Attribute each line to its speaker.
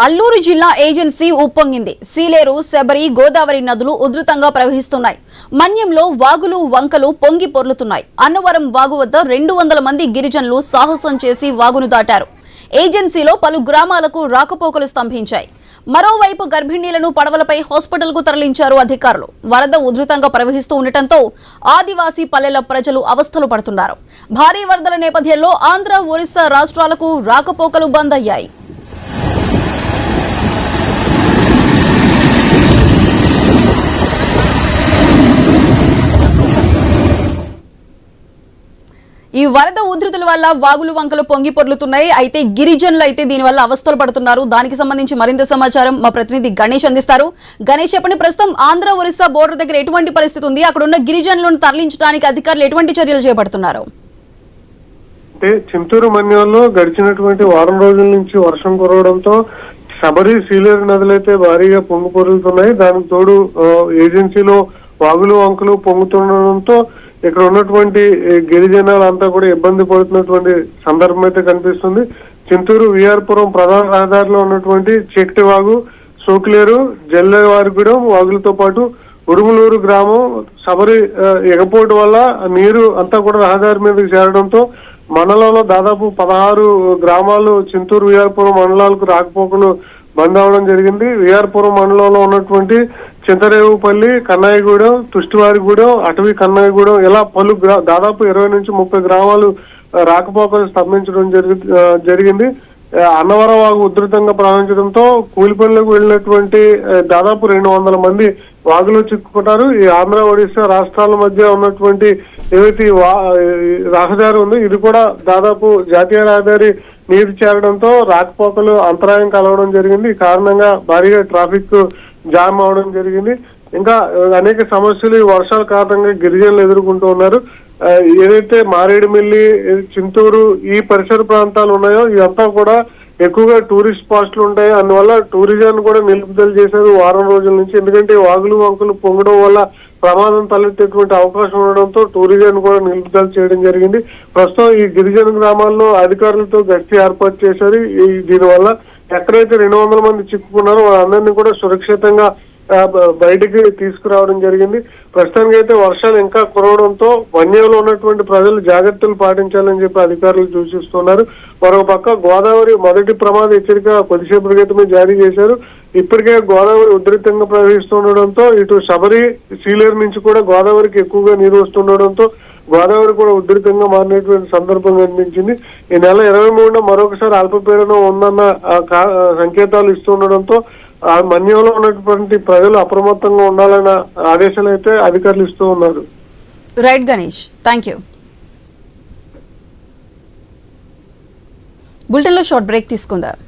Speaker 1: అల్లూరు జిల్లా ఏజెన్సీ ఉప్పొంగింది. సీలేరు, శబరి, గోదావరి నదులు ఉధృతంగా ప్రవహిస్తున్నాయి. మన్యంలో వాగులు, వంకలు పొంగి పొర్లుతున్నాయి. అన్నవరం వాగు వద్ద 200 మంది గిరిజనులు సాహసం చేసి వాగును దాటారు. ఏజెన్సీలో పలు గ్రామాలకు రాకపోకలు స్తంభించాయి. మరోవైపు గర్భిణీలను పడవలపై హాస్పిటల్కు తరలించారు అధికారులు. వరద ఉధృతంగా ప్రవహిస్తూ ఉండటంతో ఆదివాసీ పల్లెల ప్రజలు అవస్థలు పడుతున్నారు. భారీ వరదల నేపథ్యంలో ఆంధ్ర, ఒరిస్సా రాష్ట్రాలకు రాకపోకలు బంద్ అయ్యాయి. ఈ వరద ఉధృతుల వల్ల వాగులు, వంకలు పొంగి పొర్లుతున్నాయి. అయితే గిరిజనులు అయితే దీనివల్ల అవస్థలు పడుతున్నారు. దానికి సంబంధించి మరింత సమాచారం మా ప్రతినిధి గణేష్ అందిస్తారు. గణేష్, చెప్పండి, ప్రస్తుతం ఆంధ్ర, ఒరిస్సా బోర్డర్ దగ్గర ఎటువంటి పరిస్థితి ఉంది? అక్కడ ఉన్న గిరిజనులను తరలించడానికి అధికారులు ఎటువంటి చర్యలు చేపడుతున్నారు?
Speaker 2: అంటే చింతూరు మన్యంలో గడిచినటువంటి వారం రోజుల నుంచి వర్షం కురవడంతో శబరి, సీలేరు నదులైతే భారీగా పొంగి పొరులుతున్నాయి. దానికి తోడు ఏజెన్సీలో వాగులు, వంకలు పొంగుతుండడంతో ఇక్కడ ఉన్నటువంటి గిరిజనాలంతా కూడా ఇబ్బంది పడుతున్నటువంటి సందర్భం అయితే కనిపిస్తుంది. చింతూరు, విఆర్పురం ప్రధాన రహదారిలో ఉన్నటువంటి చెక్టి వాగు, సోకిలేరు, జల్లెవారిగూడెం వాగులతో పాటు ఉరుములూరు గ్రామం శబరి ఎగపోటు వల్ల నీరు అంతా కూడా రహదారి మీదకి చేరడంతో మండలంలో దాదాపు 16 గ్రామాలు చింతూరు, విఆర్పురం మండలాలకు రాకపోకలు బంద్ అవడం జరిగింది. విఆర్పురం మండలంలో ఉన్నటువంటి చింతరేవుపల్లి, కన్నాయిగూడెం, తుష్టివారిగూడెం, అటవీ కన్నాయిగూడెం ఇలా పలు దాదాపు 20 నుంచి 30 గ్రామాలు రాకపోకలు స్తంభించడం జరిగింది. అన్నవరం వాగు ఉధృతంగా ప్రవహించడంతో కూలి పనులకు వెళ్ళినటువంటి దాదాపు 200 మంది వాగులో చిక్కుకుంటారు. ఈ ఆంధ్ర, ఒడిశా రాష్ట్రాల మధ్య ఉన్నటువంటి ఏవైతే రహదారి ఉందో ఇది కూడా దాదాపు జాతీయ రహదారి నీరు చేరడంతో రాకపోకలు అంతరాయం కలవడం జరిగింది. ఈ కారణంగా భారీగా ట్రాఫిక్ జామ్ అవడం జరిగింది. ఇంకా అనేక సమస్యలు ఈ వర్షాల కారణంగా గిరిజనులు ఎదుర్కొంటూ ఉన్నారు. ఏదైతే మారేడుమిల్లి, చింతూరు ఈ పరిసర ప్రాంతాలు ఉన్నాయో ఇదంతా కూడా ఎక్కువగా టూరిస్ట్ స్పాట్లు ఉంటాయి. అందువల్ల టూరిజం కూడా నిలుపుదల చేశారు వారం రోజుల నుంచి. ఎందుకంటే వాగులు, వంకలు పొంగడం వల్ల ప్రమాదం తలెత్తేటువంటి అవకాశం ఉండడంతో టూరిజం కూడా నిలుపుదల చేయడం జరిగింది. ప్రస్తుతం ఈ గిరిజన గ్రామాల్లో అధికారులతో గస్తీ ఏర్పాటు చేశారు. దీనివల్ల ఎక్కడైతే 200 మంది చిక్కుకున్నారో వాళ్ళందరినీ కూడా సురక్షితంగా బయటికి తీసుకురావడం జరిగింది. ప్రస్తుతానికి అయితే వర్షాలు ఇంకా కురవడంతో వన్యంలో ఉన్నటువంటి ప్రజలు జాగ్రత్తలు పాటించాలని చెప్పి అధికారులు సూచిస్తున్నారు. మరొక పక్క గోదావరి మొదటి ప్రమాద హెచ్చరిక కొద్దిసేపటి క్రితమే జారీ చేశారు. ఇప్పటికే గోదావరి ఉధృతంగా ప్రవహిస్తుండడంతో ఇటు శబరి, సీలేరు నుంచి కూడా గోదావరికి ఎక్కువగా నీరు వస్తుండడంతో గోదావరి కూడా ఉధృతంగా మారినటువంటి సందర్భం కనిపించింది. ఈ నెల 23న మరొకసారి అల్పపీడనం ఉందన్న సంకేతాలు ఇస్తుండడంతో ఆ మన్యంలో ఉన్నటువంటి ప్రజలు అప్రమత్తంగా ఉండాలన్న ఆదేశాలు అయితే అధికారులు ఇస్తూ ఉన్నారు.
Speaker 1: Right Ganesh, thank you. బులెటిన్లో షార్ట్ బ్రేక్ తీసుకుందాం.